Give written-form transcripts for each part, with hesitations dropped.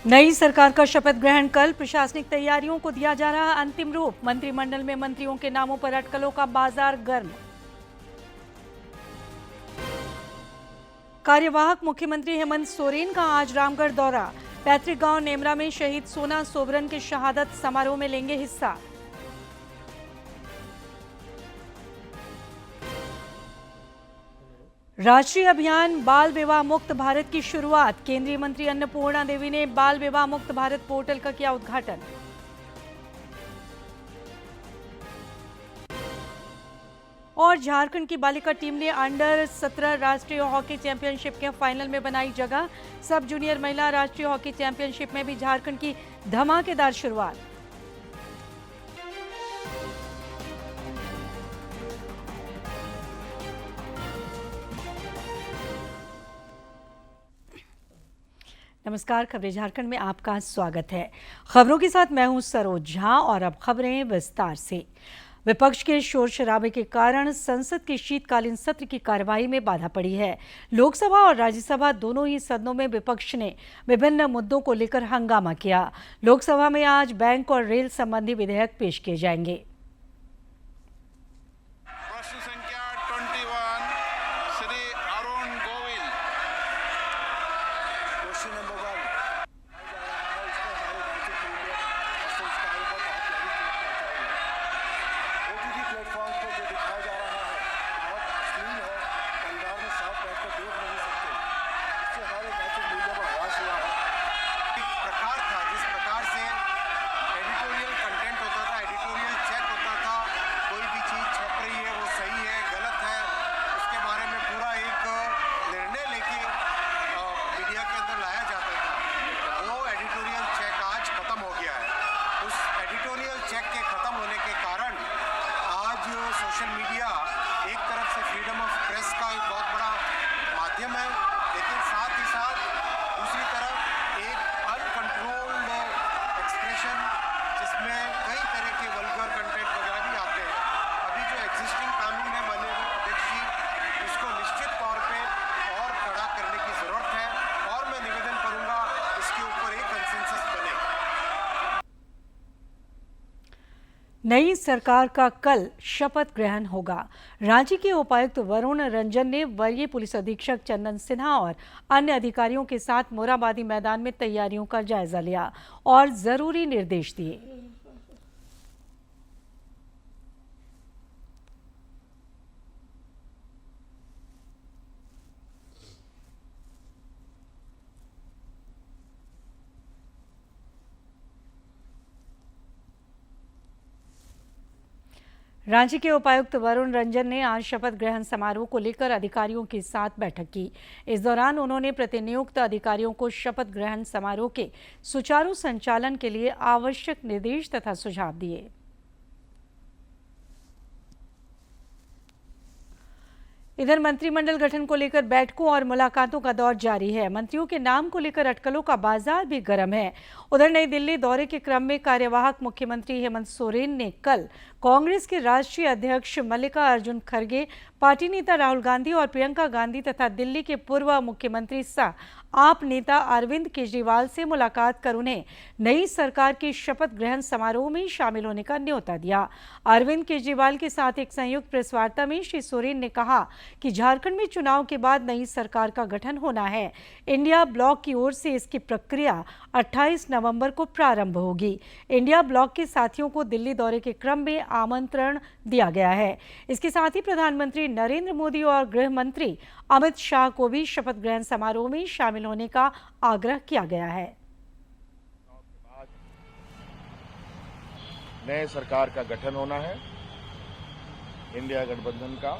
नई सरकार का शपथ ग्रहण कल। प्रशासनिक तैयारियों को दिया जा रहा अंतिम रूप। मंत्रिमंडल में मंत्रियों के नामों पर अटकलों का बाजार गर्म। कार्यवाहक मुख्यमंत्री हेमंत सोरेन का आज रामगढ़ दौरा। पैतृक गांव नेमरा में शहीद सोना सोबरन के शहादत समारोह में लेंगे हिस्सा। राष्ट्रीय अभियान बाल विवाह मुक्त भारत की शुरुआत। केंद्रीय मंत्री अन्नपूर्णा देवी ने बाल विवाह मुक्त भारत पोर्टल का किया उद्घाटन। और झारखंड की बालिका टीम ने अंडर 17 राष्ट्रीय हॉकी चैंपियनशिप के फाइनल में बनाई जगह। सब जूनियर महिला राष्ट्रीय हॉकी चैंपियनशिप में भी झारखंड की धमाकेदार शुरुआत। नमस्कार, खबरें झारखंड में आपका स्वागत है। खबरों के साथ मैं हूं सरोज झा और अब खबरें विस्तार से। विपक्ष के शोर शराबे के कारण संसद के शीतकालीन सत्र की कार्यवाही में बाधा पड़ी है। लोकसभा और राज्यसभा दोनों ही सदनों में विपक्ष ने विभिन्न मुद्दों को लेकर हंगामा किया। लोकसभा में आज बैंक और रेल संबंधी विधेयक पेश किए जाएंगे। प्रश्न संख्या 21 Shri Arun Govil. Question number 1 OTT platform पर जो दिखाया जा रहा है बहुत अश्लील है। परिवार में साथ बैठकर देख नहीं सकते। इससे हमारे नैतिक मूल्यों में ह्रास हुआ है। एक प्रकार था जिस प्रकार से एडिटोरियल कंटेंट होता था, एडिटोरियल चेक होता था, कोई भी चीज़ छप रही है वो सही है गलत है उसके बारे में पूरा एक निर्णय लेके मीडिया के अंदर लाया जाता था। वो एडिटोरियल चेक आज खत्म हो गया है। उस एडिटोरियल चेक के खत्म होने के कारण आज सोशल मीडिया एक तरफ से फ्रीडम ऑफ प्रेस का एक बहुत बड़ा माध्यम है, लेकिन साथ ही साथ दूसरी तरफ एक अनकंट्रोल्ड एक्सप्रेशन जिसमें कई तरह के वल्गर कंटेंट वगैरह भी आते हैं। अभी जो एग्जिस्टिंग कानून है माननीय अध्यक्ष जी, इसको निश्चित तौर पे और कड़ा करने की ज़रूरत है और मैं निवेदन करूंगा इसके ऊपर एक कंसेंसस बने। नई सरकार का कल शपथ ग्रहण होगा। रांची के उपायुक्त वरुण रंजन ने वरीय पुलिस अधीक्षक चंदन सिन्हा और अन्य अधिकारियों के साथ मोरहाबादी मैदान में तैयारियों का जायजा लिया और जरूरी निर्देश दिए। रांची के उपायुक्त वरुण रंजन ने आज शपथ ग्रहण समारोह को लेकर अधिकारियों के साथ बैठक की। इस दौरान उन्होंने प्रतिनियुक्त अधिकारियों को शपथ ग्रहण समारोह के सुचारू संचालन के लिए आवश्यक निर्देश तथा सुझाव दिए। इधर मंत्रिमंडल गठन को लेकर बैठकों और मुलाकातों का दौर जारी है। मंत्रियों के नाम को लेकर अटकलों का बाजार भी गर्म है। उधर नई दिल्ली दौरे के क्रम में कार्यवाहक मुख्यमंत्री हेमंत सोरेन ने कल कांग्रेस के राष्ट्रीय अध्यक्ष मल्लिकार्जुन खड़गे, पार्टी नेता राहुल गांधी और प्रियंका गांधी तथा दिल्ली के पूर्व मुख्यमंत्री सह आप नेता अरविंद केजरीवाल से मुलाकात कर उन्हें नई सरकार के शपथ ग्रहण समारोह में शामिल होने का न्योता दिया। अरविंद केजरीवाल के साथ एक संयुक्त प्रेस वार्ता में श्री सोरेन ने कहा कि झारखंड में चुनाव के बाद नई सरकार का गठन होना है। इंडिया ब्लॉक की ओर से इसकी प्रक्रिया 28 नवंबर को प्रारंभ होगी। इंडिया ब्लॉक के साथियों को दिल्ली दौरे के क्रम में आमंत्रण दिया गया है। इसके साथ ही प्रधानमंत्री नरेंद्र मोदी और गृह मंत्री अमित शाह को भी शपथ ग्रहण समारोह में शामिल होने का आग्रह किया गया है। नए सरकार का गठन होना है, इंडिया गठबंधन का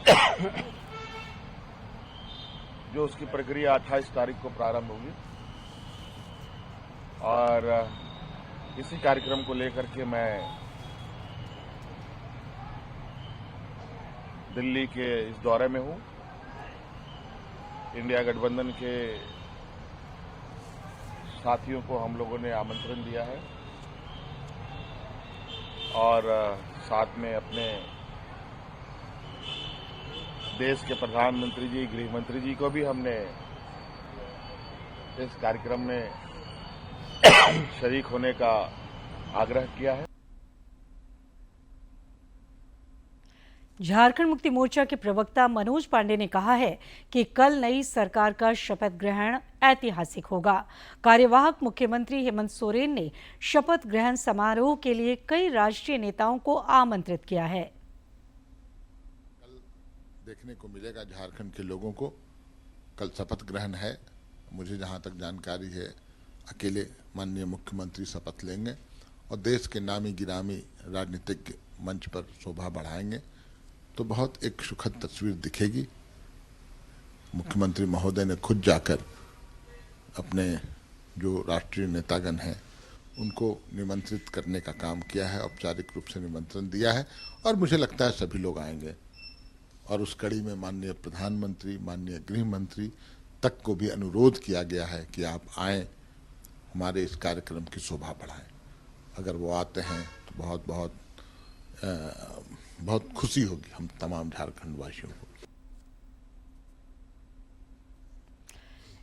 जो उसकी प्रक्रिया 28 तारीख को प्रारंभ होगी और इसी कार्यक्रम को लेकर के मैं दिल्ली के इस दौरे में हूं। इंडिया गठबंधन के साथियों को हम लोगों ने आमंत्रण दिया है और साथ में अपने देश के प्रधानमंत्री जी, गृह मंत्री जी को भी हमने इस कार्यक्रम में शरीक होने का आग्रह किया है। झारखंड मुक्ति मोर्चा के प्रवक्ता मनोज पांडे ने कहा है कि कल नई सरकार का शपथ ग्रहण ऐतिहासिक होगा। कार्यवाहक मुख्यमंत्री हेमंत सोरेन ने शपथ ग्रहण समारोह के लिए कई राष्ट्रीय नेताओं को आमंत्रित किया है। कल देखने को मिलेगा झारखंड के लोगों को, कल शपथ ग्रहण है। मुझे जहां तक जानकारी है, अकेले माननीय मुख्यमंत्री शपथ लेंगे और देश के नामी गिरामी राजनीतिक मंच पर शोभा बढ़ाएंगे, तो बहुत एक सुखद तस्वीर दिखेगी। मुख्यमंत्री महोदय ने खुद जाकर अपने जो राष्ट्रीय नेतागण हैं उनको निमंत्रित करने का काम किया है, औपचारिक रूप से निमंत्रण दिया है और मुझे लगता है सभी लोग आएंगे। और उस कड़ी में माननीय प्रधानमंत्री, माननीय गृह मंत्री तक को भी अनुरोध किया गया है कि आप आएं, हमारे इस कार्यक्रम की शोभा बढ़ाएं। अगर वो आते हैं तो बहुत बहुत बहुत खुशी होगी हम तमाम झारखंड वासियों को।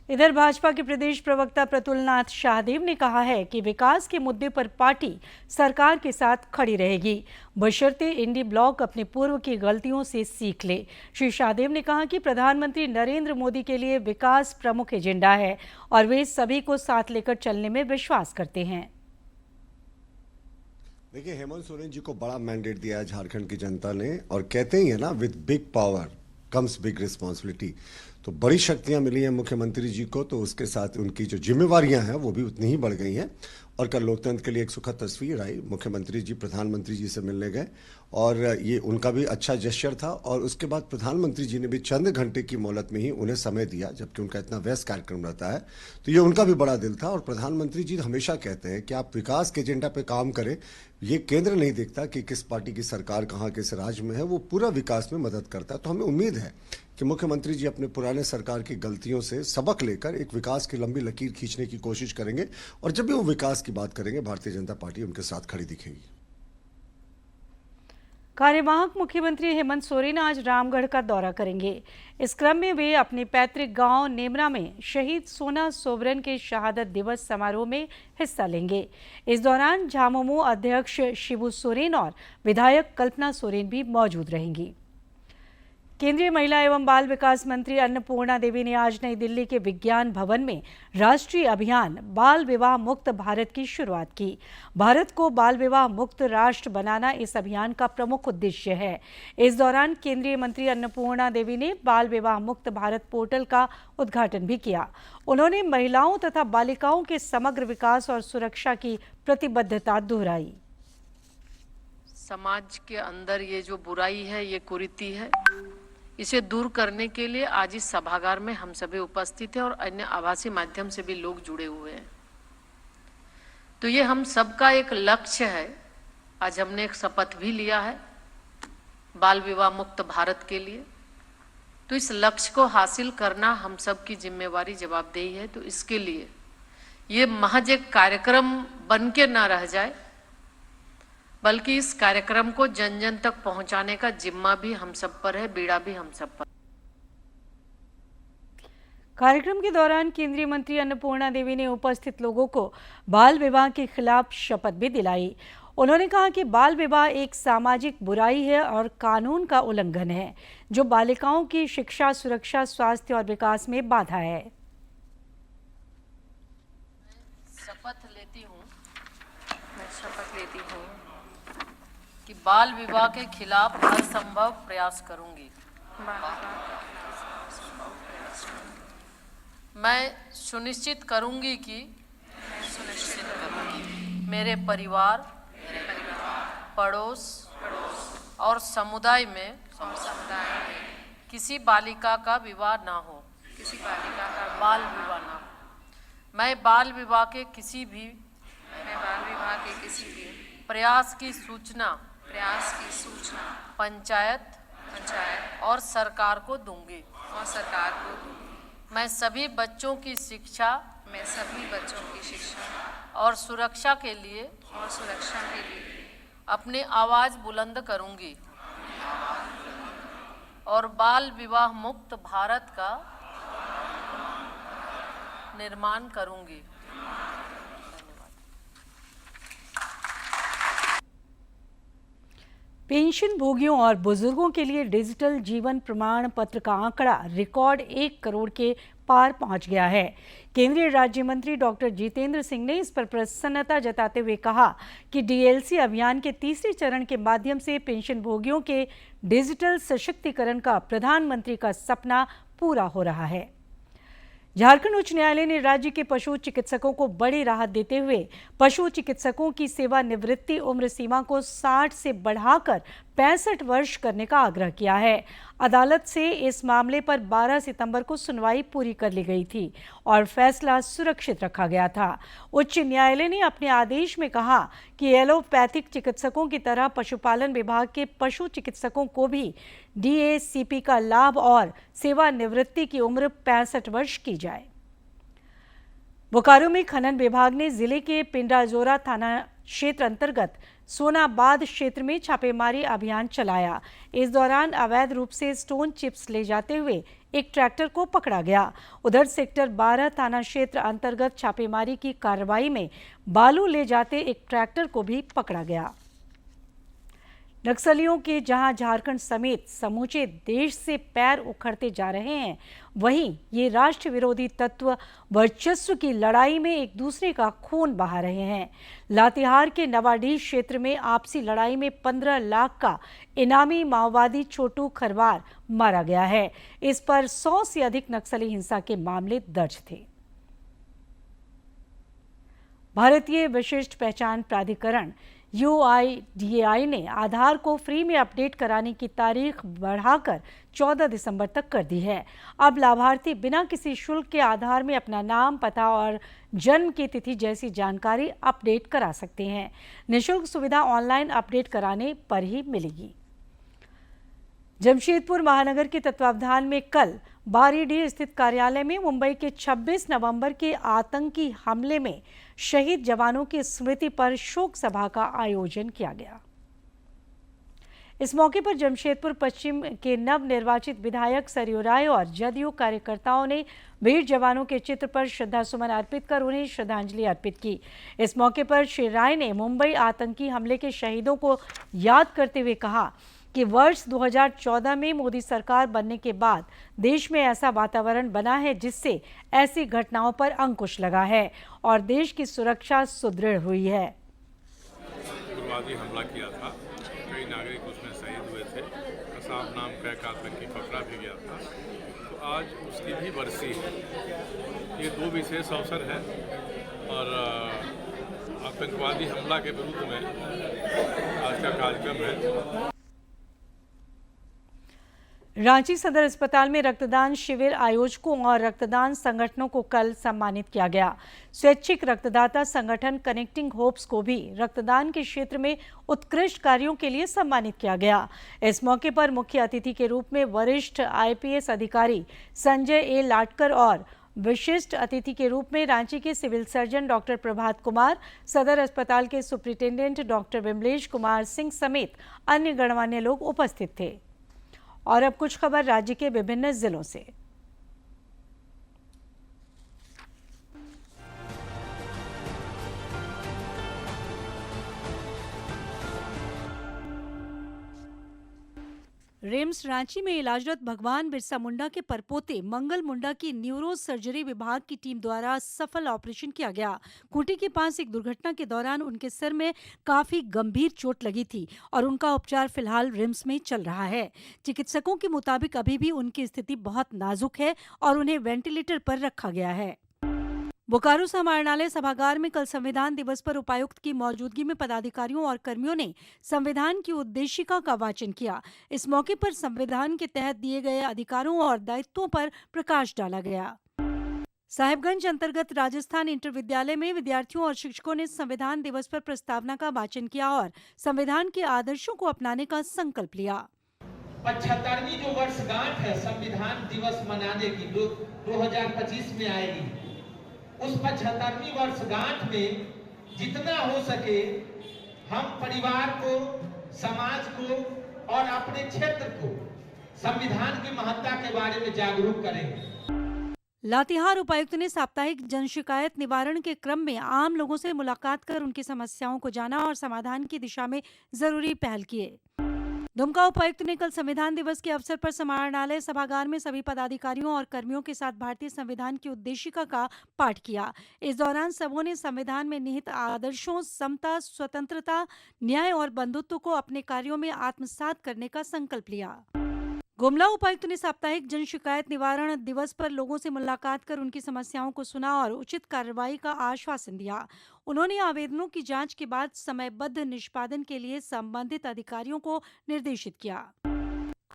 इधर भाजपा के प्रदेश प्रवक्ता प्रतुलनाथ शाहदेव ने कहा है कि विकास के मुद्दे पर पार्टी सरकार के साथ खड़ी रहेगी, बशर्ते इंडी ब्लॉक अपने पूर्व की गलतियों से सीख ले। श्री शाहदेव ने कहा कि प्रधानमंत्री नरेंद्र मोदी के लिए विकास प्रमुख एजेंडा है और वे सभी को साथ लेकर चलने में विश्वास करते हैं। देखिए, हेमंत सोरेन जी को बड़ा मैंडेट दिया है झारखंड की जनता ने, और कहते ही है ना, with big power comes big responsibility. तो बड़ी शक्तियां मिली हैं मुख्यमंत्री जी को, तो उसके साथ उनकी जो जिम्मेवारियां हैं वो भी उतनी ही बढ़ गई हैं। और कल लोकतंत्र के लिए एक सुखद तस्वीर आई, मुख्यमंत्री जी प्रधानमंत्री जी से मिलने गए और ये उनका भी अच्छा जेस्चर था। और उसके बाद प्रधानमंत्री जी ने भी चंद घंटे की मोहलत में ही उन्हें समय दिया, जबकि उनका इतना व्यस्त कार्यक्रम रहता है। तो ये उनका भी बड़ा दिल था। और प्रधानमंत्री जी हमेशा कहते हैं कि आप विकास के एजेंडा पे काम करें, ये केंद्र नहीं देखता कि किस पार्टी की सरकार कहाँ किस राज्य में है, वो पूरा विकास में मदद करता है। तो हमें उम्मीद है कि मुख्यमंत्री जी अपने पुराने सरकार की गलतियों से सबक लेकर एक विकास की लंबी लकीर खींचने की कोशिश करेंगे, और जब भी वो विकास की बात करेंगे भारतीय जनता पार्टी उनके साथ खड़ी दिखेगी। कार्यवाहक मुख्यमंत्री हेमंत सोरेन आज रामगढ़ का दौरा करेंगे। इस क्रम में वे अपने पैतृक गांव नेमरा में शहीद सोना सोबरन के शहादत दिवस समारोह में हिस्सा लेंगे। इस दौरान झामुमो अध्यक्ष शिबू सोरेन और विधायक कल्पना सोरेन भी मौजूद रहेंगी। केंद्रीय महिला एवं बाल विकास मंत्री अन्नपूर्णा देवी ने आज नई दिल्ली के विज्ञान भवन में राष्ट्रीय अभियान बाल विवाह मुक्त भारत की शुरुआत की। भारत को बाल विवाह मुक्त राष्ट्र बनाना इस अभियान का प्रमुख उद्देश्य है। इस दौरान केंद्रीय मंत्री अन्नपूर्णा देवी ने बाल विवाह मुक्त भारत पोर्टल का उद्घाटन भी किया। उन्होंने महिलाओं तथा बालिकाओं के समग्र विकास और सुरक्षा की प्रतिबद्धता दोहराई। समाज के अंदर ये जो बुराई है, ये कुरीति है, इसे दूर करने के लिए आज इस सभागार में हम सभी उपस्थित हैं और अन्य आभासी माध्यम से भी लोग जुड़े हुए हैं। तो ये हम सबका एक लक्ष्य है। आज हमने एक शपथ भी लिया है बाल विवाह मुक्त भारत के लिए। तो इस लक्ष्य को हासिल करना हम सब की जिम्मेवारी, जवाबदेही है। तो इसके लिए ये महज एक कार्यक्रम बन के ना रह जाए, बल्कि इस कार्यक्रम को जन जन तक पहुंचाने का जिम्मा भी हम सब पर है, बीड़ा भी हम सब पर। कार्यक्रम के दौरान केंद्रीय मंत्री अन्नपूर्णा देवी ने उपस्थित लोगों को बाल विवाह के खिलाफ शपथ भी दिलाई। उन्होंने कहा कि बाल विवाह एक सामाजिक बुराई है और कानून का उल्लंघन है, जो बालिकाओं की शिक्षा, सुरक्षा, स्वास्थ्य और विकास में बाधा है। शपथ लेती हूँ कि बाल विवाह के खिलाफ हर संभव प्रयास करूंगी। मैं सुनिश्चित करूंगी कि मेरे परिवार, पड़ोस और समुदाय में किसी बालिका का विवाह ना हो, बाल विवाह ना हो। मैं बाल विवाह के किसी भी प्रयास की सूचना पंचायत और सरकार को दूंगी। मैं सभी बच्चों की शिक्षा और सुरक्षा के लिए अपनी आवाज बुलंद करूंगी और बाल विवाह मुक्त भारत का निर्माण करूंगी। पेंशन भोगियों और बुजुर्गों के लिए डिजिटल जीवन प्रमाण पत्र का आंकड़ा रिकॉर्ड 1 करोड़ के पार पहुंच गया है। केंद्रीय राज्य मंत्री डॉक्टर जितेंद्र सिंह ने इस पर प्रसन्नता जताते हुए कहा कि डीएलसी अभियान के तीसरे चरण के माध्यम से पेंशन भोगियों के डिजिटल सशक्तिकरण का प्रधानमंत्री का सपना पूरा हो रहा है। झारखंड उच्च न्यायालय ने राज्य के पशु चिकित्सकों को बड़ी राहत देते हुए पशु चिकित्सकों की सेवानिवृत्ति उम्र सीमा को 60 से बढ़ाकर 65 वर्ष करने का आग्रह किया है। अदालत से इस मामले पर 12 सितंबर को सुनवाई पूरी कर ली गई थी और फैसला सुरक्षित रखा गया था। उच्च न्यायालय ने अपने आदेश में कहा कि एलोपैथिक चिकित्सकों की तरह पशुपालन विभाग के पशु चिकित्सकों को भी डीएसीपी का लाभ और सेवानिवृत्ति की उम्र 65 वर्ष की जाए। बोकारो में खनन विभाग ने जिले के पिंडाजोरा थाना क्षेत्र अंतर्गत सोनाबाद क्षेत्र में छापेमारी अभियान चलाया। इस दौरान अवैध रूप से स्टोन चिप्स ले जाते हुए एक ट्रैक्टर को पकड़ा गया। उधर सेक्टर 12 थाना क्षेत्र अंतर्गत छापेमारी की कार्रवाई में बालू ले जाते एक ट्रैक्टर को भी पकड़ा गया। नक्सलियों के जहां झारखंड समेत समूचे देश से पैर उखड़ते जा रहे हैं, वहीं ये राष्ट्र विरोधी तत्व वर्चस्व की लड़ाई में एक दूसरे का खून बहा रहे हैं। लातेहार के नवाडीह क्षेत्र में आपसी लड़ाई में 15 लाख का इनामी माओवादी छोटू खरवार मारा गया है। इस पर 100 से अधिक नक्सली हिंसा के मामले दर्ज थे। भारतीय विशिष्ट पहचान प्राधिकरण UIDAI ने आधार को फ्री में अपडेट कराने की तारीख बढ़ाकर 14 दिसंबर तक कर दी है। अब लाभार्थी बिना किसी शुल्क के आधार में अपना नाम, पता और जन्म की तिथि जैसी जानकारी अपडेट करा सकते हैं। निःशुल्क सुविधा ऑनलाइन अपडेट कराने पर ही मिलेगी। जमशेदपुर महानगर के तत्वावधान में कल बारीडीह स्थित कार्यालय में मुंबई के 26 नवंबर के आतंकी हमले में शहीद जवानों की स्मृति पर शोक सभा का आयोजन किया गया। इस मौके पर जमशेदपुर पश्चिम के नवनिर्वाचित विधायक सरयू राय और जदयू कार्यकर्ताओं ने वीर जवानों के चित्र पर श्रद्धासुमन अर्पित कर उन्हें श्रद्धांजलि अर्पित की। इस मौके पर श्री राय ने मुंबई आतंकी हमले के शहीदों को याद करते हुए कहा कि वर्ष 2014 में मोदी सरकार बनने के बाद देश में ऐसा वातावरण बना है जिससे ऐसी घटनाओं पर अंकुश लगा है और देश की सुरक्षा सुदृढ़ हुई है। उग्रवादी हमला किया था, कई नागरिक उसमें शहीद हुए थे, कसाब नाम का एक आतंकी पकड़ा भी गया था, तो आज उसकी भी बरसी है। ये दो विशेष अवसर है और आतंकवादी हमला के विरुद्ध में आज का कार्यक्रम है। रांची सदर अस्पताल में रक्तदान शिविर आयोजकों और रक्तदान संगठनों को कल सम्मानित किया गया। स्वैच्छिक रक्तदाता संगठन कनेक्टिंग होप्स को भी रक्तदान के क्षेत्र में उत्कृष्ट कार्यों के लिए सम्मानित किया गया। इस मौके पर मुख्य अतिथि के रूप में वरिष्ठ IPS अधिकारी संजय A. लाटकर और विशिष्ट अतिथि के रूप में रांची के civil surgeon doctor Prabhat Kumar, सदर अस्पताल के सुप्रिंटेंडेंट डॉक्टर विमलेश कुमार सिंह समेत अन्य गणमान्य लोग उपस्थित थे। और अब कुछ खबर राज्य के विभिन्न जिलों से। रिम्स रांची में इलाजरत भगवान बिरसा मुंडा के परपोते मंगल मुंडा की न्यूरो सर्जरी विभाग की टीम द्वारा सफल ऑपरेशन किया गया। खूंटी के पास एक दुर्घटना के दौरान उनके सिर में काफी गंभीर चोट लगी थी और उनका उपचार फिलहाल रिम्स में चल रहा है। चिकित्सकों के मुताबिक अभी भी उनकी स्थिति बहुत नाजुक है और उन्हें वेंटिलेटर पर रखा गया है। बोकारो समाहरणालय सभागार में कल संविधान दिवस पर उपायुक्त की मौजूदगी में पदाधिकारियों और कर्मियों ने संविधान की उद्देशिका का वाचन किया। इस मौके पर संविधान के तहत दिए गए अधिकारों और दायित्वों पर प्रकाश डाला गया। साहिबगंज अंतर्गत राजस्थान इंटर विद्यालय में विद्यार्थियों और शिक्षकों ने संविधान दिवस पर प्रस्तावना का वाचन किया और संविधान के आदर्शों को अपनाने का संकल्प लिया। 75वीं जो वर्षगांठ है संविधान दिवस मनाने की 2025 में आएगी, उस 75वीं वर्षगांठ में जितना हो सके हम परिवार को, समाज को और अपने क्षेत्र को संविधान की महत्ता के बारे में जागरूक करेंगे। लातेहार उपायुक्त ने साप्ताहिक जन शिकायत निवारण के क्रम में आम लोगों से मुलाकात कर उनकी समस्याओं को जाना और समाधान की दिशा में जरूरी पहल किए। दुमका उपायुक्त ने कल संविधान दिवस के अवसर पर समाहरणालय सभागार में सभी पदाधिकारियों और कर्मियों के साथ भारतीय संविधान की उद्देशिका का पाठ किया। इस दौरान सबों ने संविधान में निहित आदर्शों, समता, स्वतंत्रता, न्याय और बंधुत्व को अपने कार्यों में आत्मसात करने का संकल्प लिया। गुमला उपायुक्त ने साप्ताहिक जन शिकायत निवारण दिवस पर लोगों से मुलाकात कर उनकी समस्याओं को सुना और उचित कार्रवाई का आश्वासन दिया। उन्होंने आवेदनों की जांच के बाद समयबद्ध निष्पादन के लिए संबंधित अधिकारियों को निर्देशित किया।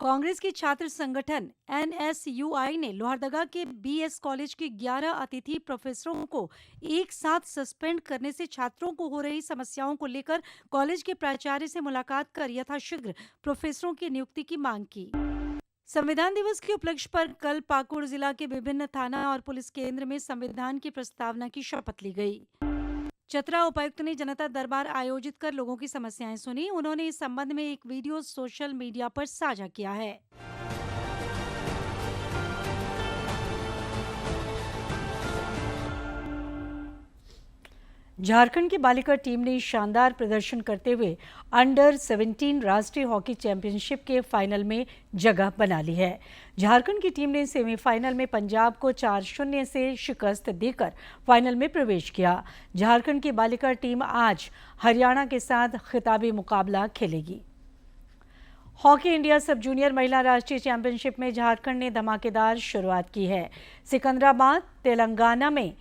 कांग्रेस के छात्र संगठन NSUI ने लोहरदगा के BS कॉलेज के 11 अतिथि प्रोफेसरों को एक साथ सस्पेंड करने से छात्रों को हो रही समस्याओं को लेकर कॉलेज के प्राचार्य से मुलाकात कर यथाशीघ्र प्रोफेसरों की नियुक्ति की मांग की। संविधान दिवस के उपलक्ष्य पर कल पाकुड़ जिला के विभिन्न थाना और पुलिस केंद्र में संविधान की प्रस्तावना की शपथ ली गई। चतरा उपायुक्त ने जनता दरबार आयोजित कर लोगों की समस्याएं सुनी। उन्होंने इस संबंध में एक वीडियो सोशल मीडिया पर साझा किया है। झारखंड की बालिका टीम ने शानदार प्रदर्शन करते हुए अंडर 17 राष्ट्रीय हॉकी चैंपियनशिप के फाइनल में जगह बना ली है। झारखंड की टीम ने सेमीफाइनल में पंजाब को 4-0 से शिकस्त देकर फाइनल में प्रवेश किया। झारखंड की बालिका टीम आज हरियाणा के साथ खिताबी मुकाबला खेलेगी। हॉकी इंडिया सब जूनियर महिला राष्ट्रीय चैंपियनशिप में झारखंड ने धमाकेदार शुरुआत की है। सिकंदराबाद, तेलंगाना में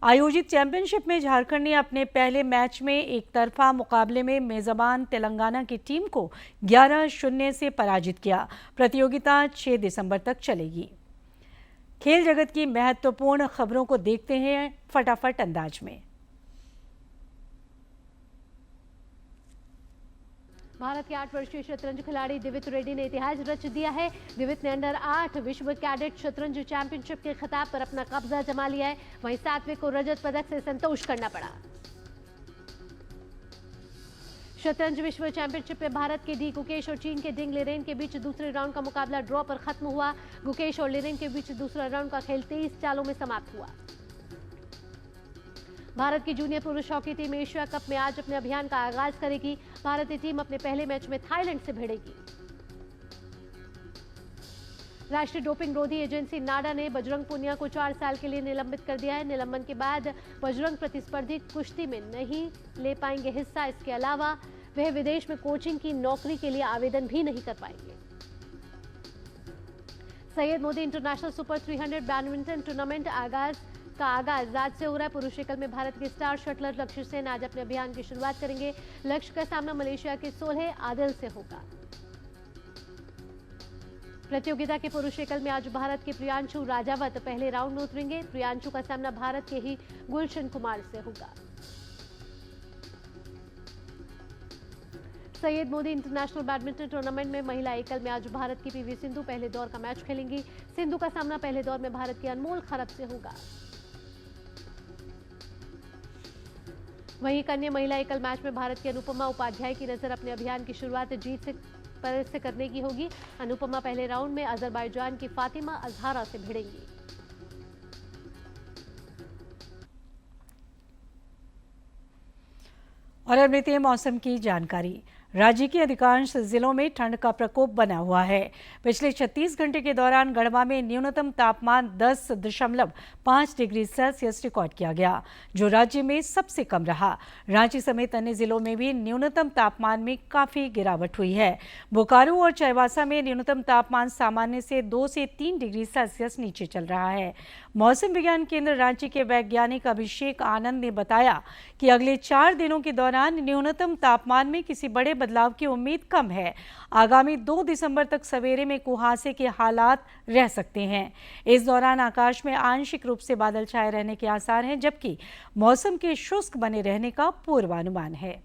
आयोजित चैंपियनशिप में झारखंड ने अपने पहले मैच में एक तरफा मुकाबले में मेजबान तेलंगाना की टीम को 11-0 से पराजित किया। प्रतियोगिता 6 दिसंबर तक चलेगी। खेल जगत की महत्वपूर्ण खबरों को देखते हैं फटाफट अंदाज में। भारत के 8 वर्षीय शतरंज खिलाड़ी दिवित रेड्डी ने इतिहास रच दिया है। दिवित ने अंडर 8 विश्व कैडेट शतरंज चैंपियनशिप के खिताब पर अपना कब्जा जमा लिया है। वहीं सात्विक को रजत पदक से संतोष करना पड़ा। शतरंज विश्व चैंपियनशिप में भारत के डी गुकेश और चीन के डिंग लिरेन के बीच दूसरे राउंड का मुकाबला ड्रॉ पर खत्म हुआ। गुकेश और लिरेन के बीच दूसरा राउंड का खेल 23 चालों में समाप्त हुआ। भारत की जूनियर पुरुष हॉकी टीम एशिया कप में आज अपने अभियान का आगाज करेगी। भारतीय टीम अपने पहले मैच में थाईलैंड से भिड़ेगी। राष्ट्रीय डोपिंग रोधी एजेंसी नाडा ने बजरंग पुनिया को 4 साल के लिए निलंबित कर दिया है। निलंबन के बाद बजरंग प्रतिस्पर्धी कुश्ती में नहीं ले पाएंगे हिस्सा। इसके अलावा वह विदेश में कोचिंग की नौकरी के लिए आवेदन भी नहीं कर पाएंगे। Syed Modi international super 300 badminton tournament का आगाज आज से हो रहा है। पुरुष एकल में भारत के स्टार शटलर लक्ष्य सेन आज अपने अभियान की शुरुआत करेंगे। लक्ष्य का सामना मलेशिया के सोल्हे आदिल से होगा। प्रतियोगिता के पुरुष एकल में आज भारत के प्रियांशु राजावत पहले राउंड में उतरेंगे। प्रियांशु का सामना भारत के ही गुलशन कुमार से होगा। Syed Modi international badminton tournament में महिला एकल में आज भारत की पीवी सिंधु पहले दौर का मैच खेलेंगी। सिंधु का सामना पहले दौर में भारत के अनमोल खरब से होगा। वहीं कन्या महिला एकल मैच में भारत की अनुपमा उपाध्याय की नजर अपने अभियान की शुरुआत जीत से करने की होगी। अनुपमा पहले राउंड में अजरबैजान की फातिमा अजहारा से भिड़ेंगी। और अब लेते हैं मौसम की जानकारी। राज्य के अधिकांश जिलों में ठंड का प्रकोप बना हुआ है। पिछले 36 घंटे के दौरान गढ़वा में न्यूनतम तापमान 10.5 डिग्री सेल्सियस रिकॉर्ड किया गया, जो राज्य में सबसे कम रहा। रांची समेत अन्य जिलों में भी न्यूनतम तापमान में काफ़ी गिरावट हुई है। बोकारो और चाईबासा में न्यूनतम तापमान सामान्य से 2 से 3 डिग्री सेल्सियस नीचे चल रहा है। मौसम विज्ञान केंद्र रांची के वैज्ञानिक अभिषेक आनंद ने बताया कि अगले 4 दिनों के दौरान न्यूनतम तापमान में किसी बड़े बदलाव की उम्मीद कम है। आगामी 2 दिसंबर तक सवेरे में कुहासे के हालात रह सकते हैं। इस दौरान आकाश में आंशिक रूप से बादल छाए रहने के आसार हैं, जबकि मौसम के शुष्क बने रहने का पूर्वानुमान है।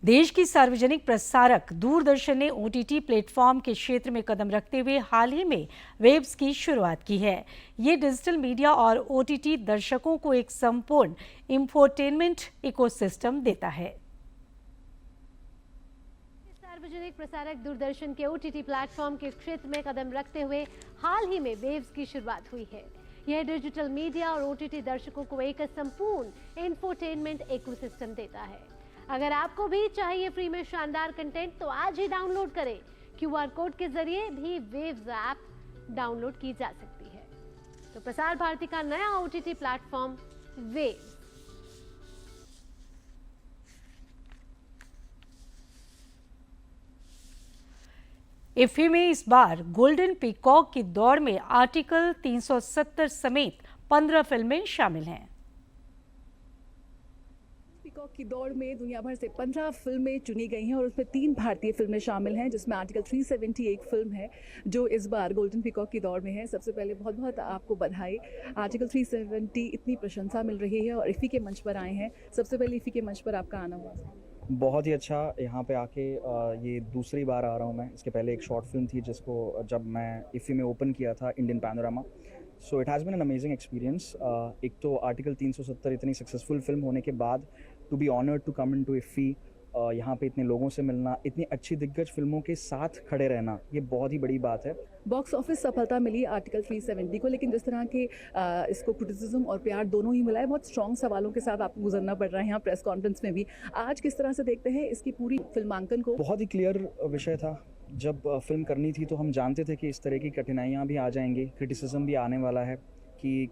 देश की सार्वजनिक प्रसारक दूरदर्शन ने OTT प्लेटफॉर्म के क्षेत्र में कदम रखते हुए हाल ही में वेब्स की शुरुआत की है। ये डिजिटल मीडिया और OTT दर्शकों को एक संपूर्ण इंफोटेनमेंट इकोसिस्टम देता है। सार्वजनिक प्रसारक दूरदर्शन के OTT प्लेटफॉर्म के क्षेत्र में कदम रखते हुए हाल ही में वेव्स की शुरुआत हुई है। यह डिजिटल मीडिया और OTT दर्शकों को एक संपूर्ण इंफोटेनमेंट इकोसिस्टम देता है। अगर आपको भी चाहिए फ्री में शानदार कंटेंट तो आज ही डाउनलोड करें। QR कोड के जरिए भी वेव्स ऐप डाउनलोड की जा सकती है। तो प्रसार भारती का नया OTT प्लेटफॉर्म वेव्स। इफ्फी में इस बार गोल्डन पीकॉक की दौड़ में आर्टिकल 370 समेत 15 फिल्में शामिल हैं। पीकॉक की दौड़ में दुनिया भर से 15 फिल्में चुनी गई हैं और उसमें 3 भारतीय फिल्में शामिल हैं, जिसमें आर्टिकल 370 एक फिल्म है जो इस बार गोल्डन पीकॉक की दौड़ में है। सबसे पहले बहुत बहुत आपको बधाई। आर्टिकल 370 इतनी प्रशंसा मिल रही है और इफ़ी के मंच पर आए हैं। सबसे पहले इफ़ी के मंच पर आपका आना हुआ। बहुत ही अच्छा, यहाँ पे आके ये दूसरी बार आ रहा हूँ मैं। इसके पहले एक शॉर्ट फिल्म थी जिसको जब मैं इफ़ी में ओपन किया था, Indian panorama. So it has been an amazing experience. एक तो आर्टिकल 370 इतनी सक्सेसफुल फिल्म होने के बाद to be honoured to come in to IFFI, यहाँ पे इतने लोगों से मिलना, इतनी अच्छी दिग्गज फिल्मों के साथ खड़े रहना, ये बहुत ही बड़ी बात है। बॉक्स ऑफिस सफलता मिली आर्टिकल 370 को, लेकिन जिस तरह के इसको क्रिटिसिज्म और प्यार दोनों ही मिला है, बहुत स्ट्रॉन्ग सवालों के साथ आपको गुजरना पड़ रहा है यहाँ प्रेस कॉन्फ्रेंस में भी। आज किस तरह से देखते हैं इसकी पूरी फिल्मांकन को? बहुत ही क्लियर विषय था। जब फिल्म करनी थी तो हम जानते थे कि इस तरह की कठिनाइयाँ भी आ जाएंगी, क्रिटिसिज्म भी आने वाला है कि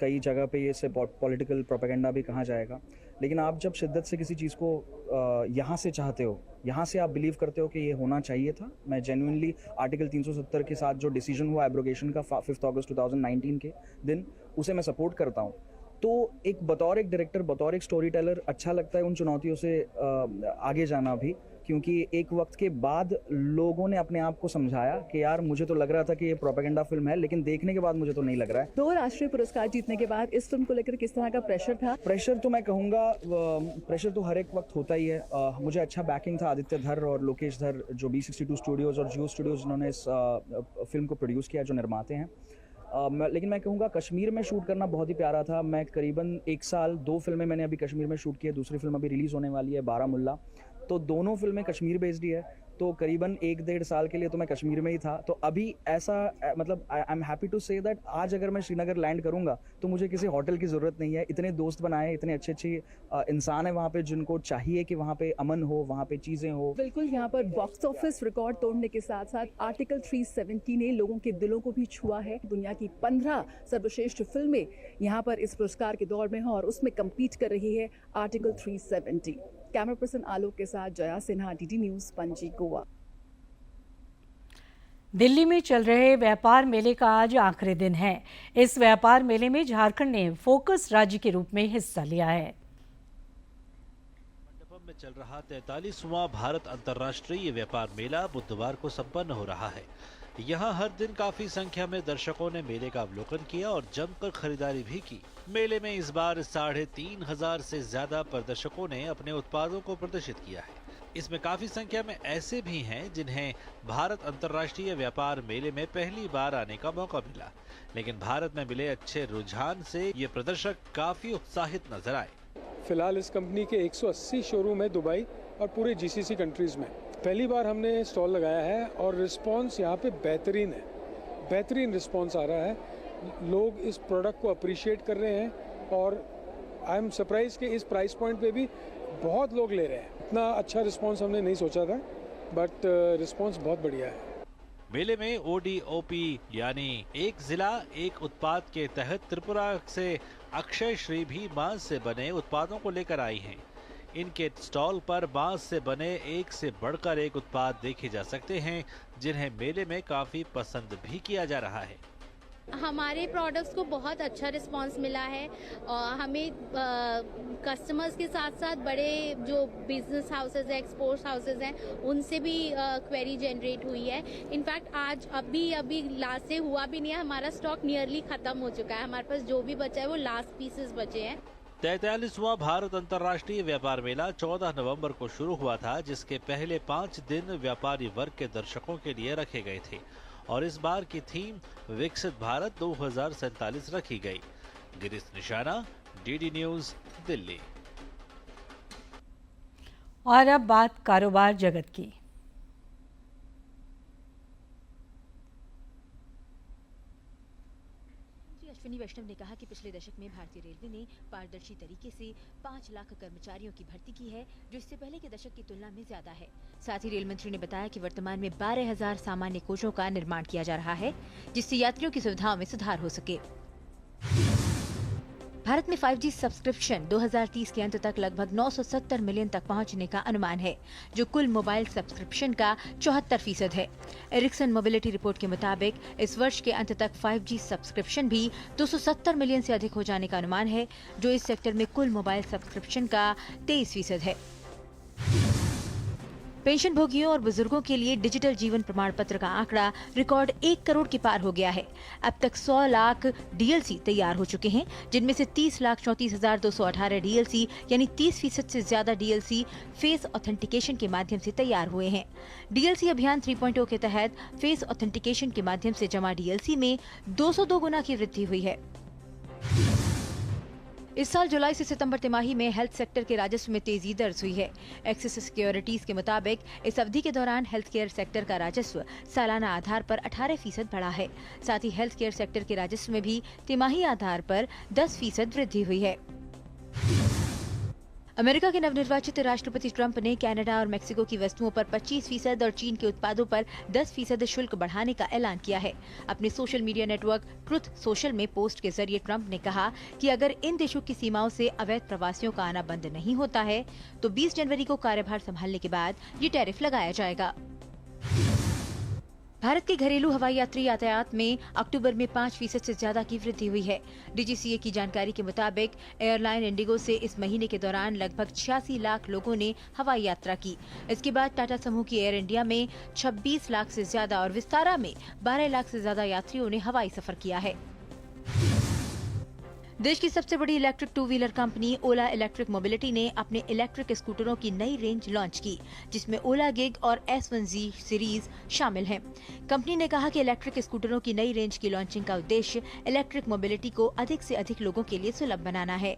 कई जगह पे ये से पॉलिटिकल प्रोपेगेंडा भी कहा जाएगा। लेकिन आप जब शिद्दत से किसी चीज़ को यहाँ से चाहते हो, यहाँ से आप बिलीव करते हो कि ये होना चाहिए था, मैं जेन्युइनली आर्टिकल 370 के साथ जो डिसीजन हुआ एब्रोगेशन का 5 अगस्त 2019 के दिन, उसे मैं सपोर्ट करता हूँ। तो एक बतौर एक डायरेक्टर, बतौर एक स्टोरी टेलर अच्छा लगता है उन चुनौतियों से आगे जाना भी, क्योंकि एक वक्त के बाद लोगों ने अपने आप को समझाया कि यार मुझे तो लग रहा था कि ये प्रोपेगेंडा फिल्म है, लेकिन देखने के बाद मुझे तो नहीं लग रहा है। 2 राष्ट्रीय पुरस्कार जीतने के बाद इस फिल्म को लेकर किस तरह का प्रेशर था? प्रेशर तो मैं कहूँगा, प्रेशर तो हर एक वक्त होता ही है। मुझे अच्छा बैकिंग था आदित्य धर और लोकेश धर, जो B62 स्टूडियोज़ और जियो स्टूडियोज़, जिन्होंने इस फिल्म को प्रोड्यूस किया, जो निर्माते हैं। लेकिन मैं कहूँगा कश्मीर में शूट करना बहुत ही प्यारा था। मैं करीबन 1 साल 2 फिल्में मैंने अभी कश्मीर में शूट की है। दूसरी फिल्म अभी रिलीज़ होने वाली है, बारामुल्ला। तो दोनों फिल्में कश्मीर बेस्ड ही है, तो करीबन 1-1.5 साल के लिए तो मैं कश्मीर में ही था। तो अभी ऐसा मतलब I am happy to say that आज अगर मैं श्रीनगर लैंड करूँगा तो मुझे किसी होटल की ज़रूरत नहीं है। इतने दोस्त बनाए, इतने अच्छे इंसान हैं वहाँ पे, जिनको चाहिए कि वहाँ पे अमन हो, वहाँ पे चीज़ें हो। बिल्कुल, यहाँ पर बॉक्स ऑफिस रिकॉर्ड तोड़ने के साथ साथ आर्टिकल 370 ने लोगों के दिलों को भी छुआ है। दुनिया की 15 सर्वश्रेष्ठ फिल्में यहाँ पर इस पुरस्कार के दौर में हैं और उसमें कम्पीट कर रही है आर्टिकल 370। कैमरा पर्सन आलोक के साथ जया सिन्हा, DD न्यूज़, पणजी, गोवा। दिल्ली में चल रहे व्यापार मेले का आज आखिरी दिन है। इस व्यापार मेले में झारखंड ने फोकस राज्य के रूप में हिस्सा लिया है। मंडपम में चल रहा 43वां भारत अंतर्राष्ट्रीय व्यापार मेला बुधवार को संपन्न हो रहा है। यहाँ हर दिन काफी संख्या में दर्शकों ने मेले का अवलोकन किया और जमकर खरीदारी भी की। मेले में इस बार 3,500 से ज्यादा प्रदर्शकों ने अपने उत्पादों को प्रदर्शित किया है। इसमें काफी संख्या में ऐसे भी हैं जिन्हें भारत अंतर्राष्ट्रीय व्यापार मेले में पहली बार आने का मौका मिला, लेकिन भारत में मिले अच्छे रुझान से ये प्रदर्शक काफी उत्साहित नजर आए। फिलहाल इस कंपनी के 180 शोरूम है दुबई और पूरे GCC कंट्रीज में। पहली बार हमने स्टॉल लगाया है और रिस्पांस यहाँ पे बेहतरीन है, बेहतरीन रिस्पांस आ रहा है। लोग इस प्रोडक्ट को अप्रिशिएट कर रहे हैं और आई एम सरप्राइज कि इस प्राइस पॉइंट पे भी बहुत लोग ले रहे हैं। इतना अच्छा रिस्पांस हमने नहीं सोचा था, बट रिस्पांस बहुत बढ़िया है। मेले में ODOP यानी एक जिला एक उत्पाद के तहत त्रिपुरा से अक्षय श्री भी बांस से बने उत्पादों को लेकर आई हैं। इनके स्टॉल पर बांस से बने एक से बढ़कर एक उत्पाद देखे जा सकते हैं, जिन्हें मेले में काफी पसंद भी किया जा रहा है। हमारे प्रोडक्ट्स को बहुत अच्छा रिस्पांस मिला है और हमें कस्टमर्स के साथ साथ बड़े जो बिजनेस हाउसेज हैं, एक्सपोर्ट हाउसेज हैं, उनसे भी क्वेरी जनरेट हुई है। इनफैक्ट आज अभी लास्ट से हुआ भी नहीं है, हमारा स्टॉक नियरली खत्म हो चुका है। हमारे पास जो भी बचा है वो लास्ट पीसेस बचे हैं। 43वां भारत अंतर्राष्ट्रीय व्यापार मेला 14 नवंबर को शुरू हुआ था, जिसके पहले 5 दिन व्यापारी वर्ग के दर्शकों के लिए रखे गए थे और इस बार की थीम विकसित भारत 2047 रखी गई। गिरीश निशाना, DD न्यूज़, दिल्ली। और अब बात कारोबार जगत की। अश्विनी वैष्णव ने कहा कि पिछले दशक में भारतीय रेलवे ने पारदर्शी तरीके से 5 लाख कर्मचारियों की भर्ती की है, जो इससे पहले के दशक की तुलना में ज्यादा है। साथ ही रेल मंत्री ने बताया कि वर्तमान में 12,000 सामान्य कोचों का निर्माण किया जा रहा है, जिससे यात्रियों की सुविधाओं में सुधार हो सके। भारत में 5G सब्सक्रिप्शन 2030 के अंत तक लगभग 970 मिलियन तक पहुंचने का अनुमान है, जो कुल मोबाइल सब्सक्रिप्शन का 74% है। एरिक्सन मोबिलिटी रिपोर्ट के मुताबिक इस वर्ष के अंत तक 5G सब्सक्रिप्शन भी 270 मिलियन से अधिक हो जाने का अनुमान है, जो इस सेक्टर में कुल मोबाइल सब्सक्रिप्शन का 23% है। पेंशन भोगियों और बुजुर्गों के लिए डिजिटल जीवन प्रमाण पत्र का आंकड़ा रिकॉर्ड 1 करोड़ के पार हो गया है। अब तक 100 लाख डीएलसी तैयार हो चुके हैं, जिनमें से 30,34,218 डीएलसी यानी 30% से ज्यादा डीएलसी फेस ऑथेंटिकेशन के माध्यम से तैयार हुए हैं। डीएलसी अभियान 3.0 के तहत फेस ऑथेंटिकेशन के माध्यम से जमा डीएलसी में 202 गुना की वृद्धि हुई है। इस साल जुलाई से सितंबर तिमाही में हेल्थ सेक्टर के राजस्व में तेजी दर्ज हुई है। एक्सिस सिक्योरिटीज के मुताबिक इस अवधि के दौरान हेल्थ केयर सेक्टर का राजस्व सालाना आधार पर 18% बढ़ा है। साथ ही हेल्थ केयर सेक्टर के राजस्व में भी तिमाही आधार पर 10% वृद्धि हुई है। अमेरिका के नवनिर्वाचित राष्ट्रपति ट्रंप ने कनाडा और मेक्सिको की वस्तुओं पर 25% और चीन के उत्पादों पर 10% शुल्क बढ़ाने का ऐलान किया है। अपने social media network truth social में पोस्ट के जरिए ट्रंप ने कहा कि अगर इन देशों की सीमाओं से अवैध प्रवासियों का आना बंद नहीं होता है, तो 20 जनवरी को कार्यभार संभालने के बाद ये टैरिफ लगाया जाएगा। भारत के घरेलू हवाई यात्री यातायात में अक्टूबर में 5% से ज्यादा की वृद्धि हुई है। डीजीसीए की जानकारी के मुताबिक एयरलाइन इंडिगो से इस महीने के दौरान लगभग 86 लाख लोगों ने हवाई यात्रा की। इसके बाद टाटा समूह की एयर इंडिया में 26 लाख से ज्यादा और विस्तारा में 12 लाख से ज्यादा यात्रियों ने हवाई सफर किया है। देश की सबसे बड़ी इलेक्ट्रिक 2-व्हीलर कंपनी ओला इलेक्ट्रिक मोबिलिटी ने अपने इलेक्ट्रिक स्कूटरों की नई रेंज लॉन्च की, जिसमें ओला गिग और S1Z सीरीज शामिल हैं। कंपनी ने कहा कि इलेक्ट्रिक स्कूटरों की नई रेंज की लॉन्चिंग का उद्देश्य इलेक्ट्रिक मोबिलिटी को अधिक से अधिक लोगों के लिए सुलभ बनाना है।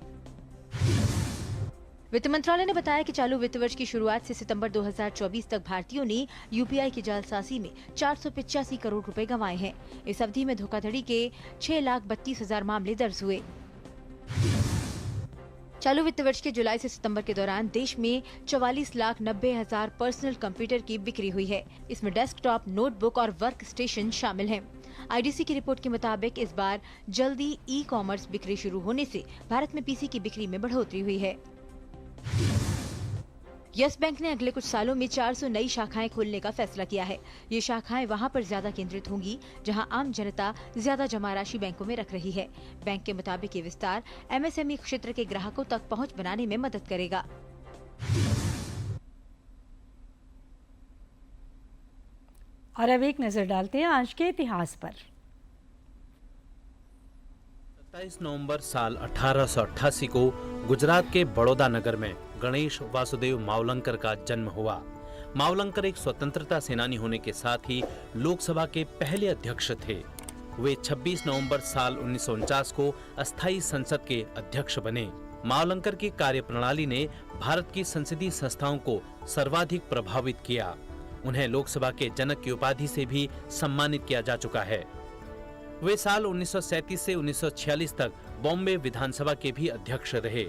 वित्त मंत्रालय ने बताया कि चालू वित्त वर्ष की शुरुआत से सितंबर 2024 तक भारतीयों ने यूपीआई की जालसाजी में 485 करोड़ रुपए गंवाए हैं। इस अवधि में धोखाधड़ी के 6,32,000 मामले दर्ज हुए। चालू वित्त वर्ष के जुलाई से सितंबर के दौरान देश में 44,90,000 पर्सनल कंप्यूटर की बिक्री हुई है। इसमें डेस्कटॉप, नोटबुक और वर्क स्टेशन शामिल हैं। आईडीसी की रिपोर्ट के मुताबिक इस बार जल्दी ई कॉमर्स बिक्री शुरू होने से भारत में पीसी की बिक्री में बढ़ोतरी हुई है। यस बैंक ने अगले कुछ सालों में 400 नई शाखाएं खोलने का फैसला किया है। ये शाखाएं वहां पर ज्यादा केंद्रित होंगी जहां आम जनता ज्यादा जमा राशि बैंकों में रख रही है। बैंक के मुताबिक ये विस्तार एमएसएमई क्षेत्र के ग्राहकों तक पहुंच बनाने में मदद करेगा। और अब एक नजर डालते हैं आज के इतिहास पर। 27 नवंबर साल 1888 को गुजरात के बड़ौदा नगर में गणेश वासुदेव मावलंकर का जन्म हुआ। मावलंकर एक स्वतंत्रता सेनानी होने के साथ ही लोकसभा के पहले अध्यक्ष थे। वे 26 नवंबर साल 1949 को अस्थायी संसद के अध्यक्ष बने। मावलंकर की कार्यप्रणाली ने भारत की संसदीय संस्थाओं को सर्वाधिक प्रभावित किया। उन्हें लोकसभा के जनक की उपाधि से भी सम्मानित किया जा चुका है। वे साल 1937 से 1946 तक बॉम्बे विधानसभा के भी अध्यक्ष रहे।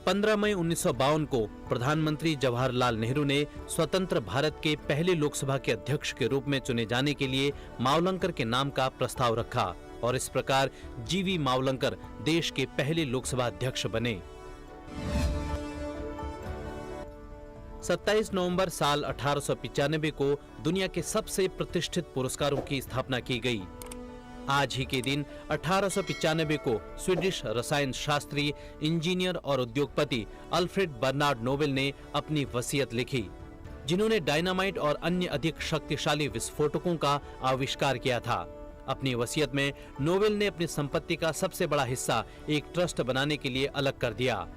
15 मई 1952 को प्रधानमंत्री जवाहरलाल नेहरू ने स्वतंत्र भारत के पहले लोकसभा के अध्यक्ष के रूप में चुने जाने के लिए मावलंकर के नाम का प्रस्ताव रखा और इस प्रकार जीवी मावलंकर देश के पहले लोकसभा अध्यक्ष बने। 27 नवंबर साल 1895 को दुनिया के सबसे प्रतिष्ठित पुरस्कारों की स्थापना की गई। आज ही के दिन 1895 को स्वीडिश रसायन शास्त्री, इंजीनियर और उद्योगपति अल्फ्रेड बर्नार्ड नोबेल ने अपनी वसीयत लिखी, जिन्होंने डायनामाइट और अन्य अधिक शक्तिशाली विस्फोटकों का आविष्कार किया था। अपनी वसीयत में नोबेल ने अपनी संपत्ति का सबसे बड़ा हिस्सा एक ट्रस्ट बनाने के लिए अलग कर दिया।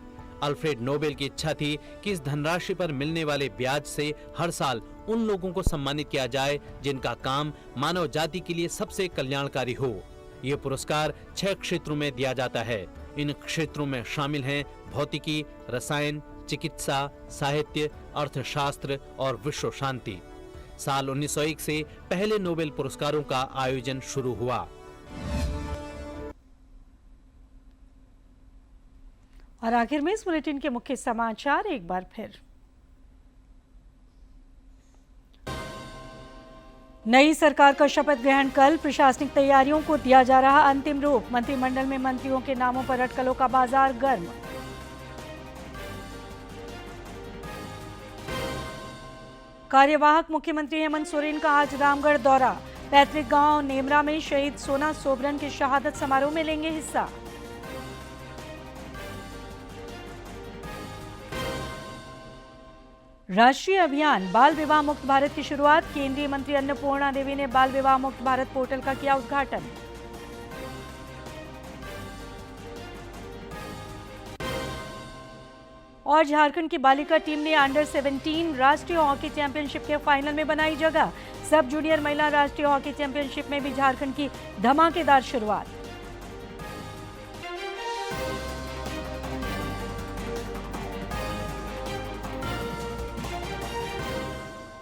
अल्फ्रेड नोबेल की इच्छा थी कि इस धनराशि पर मिलने वाले ब्याज से हर साल उन लोगों को सम्मानित किया जाए जिनका काम मानव जाति के लिए सबसे कल्याणकारी हो। ये पुरस्कार 6 क्षेत्रों में दिया जाता है। इन क्षेत्रों में शामिल हैं भौतिकी, रसायन, चिकित्सा, साहित्य, अर्थशास्त्र और विश्व शांति। साल 1901 से पहले नोबेल पुरस्कारों का आयोजन शुरू हुआ। और आखिर में इस बुलेटिन के मुख्य समाचार एक बार फिर। नई सरकार का शपथ ग्रहण कल, प्रशासनिक तैयारियों को दिया जा रहा अंतिम रूप। मंत्रिमंडल में मंत्रियों के नामों पर अटकलों का बाजार गर्म। कार्यवाहक मुख्यमंत्री हेमंत सोरेन का आज रामगढ़ दौरा। पैतृक गांव नेमरा में शहीद सोना सोबरन के शहादत समारोह में लेंगे हिस्सा। राष्ट्रीय अभियान बाल विवाह मुक्त भारत की शुरुआत। केंद्रीय मंत्री अन्नपूर्णा देवी ने बाल विवाह मुक्त भारत पोर्टल का किया उद्घाटन। और झारखंड की बालिका टीम ने अंडर 17 राष्ट्रीय हॉकी चैंपियनशिप के फाइनल में बनाई जगह। सब जूनियर महिला राष्ट्रीय हॉकी चैंपियनशिप में भी झारखंड की धमाकेदार शुरुआत।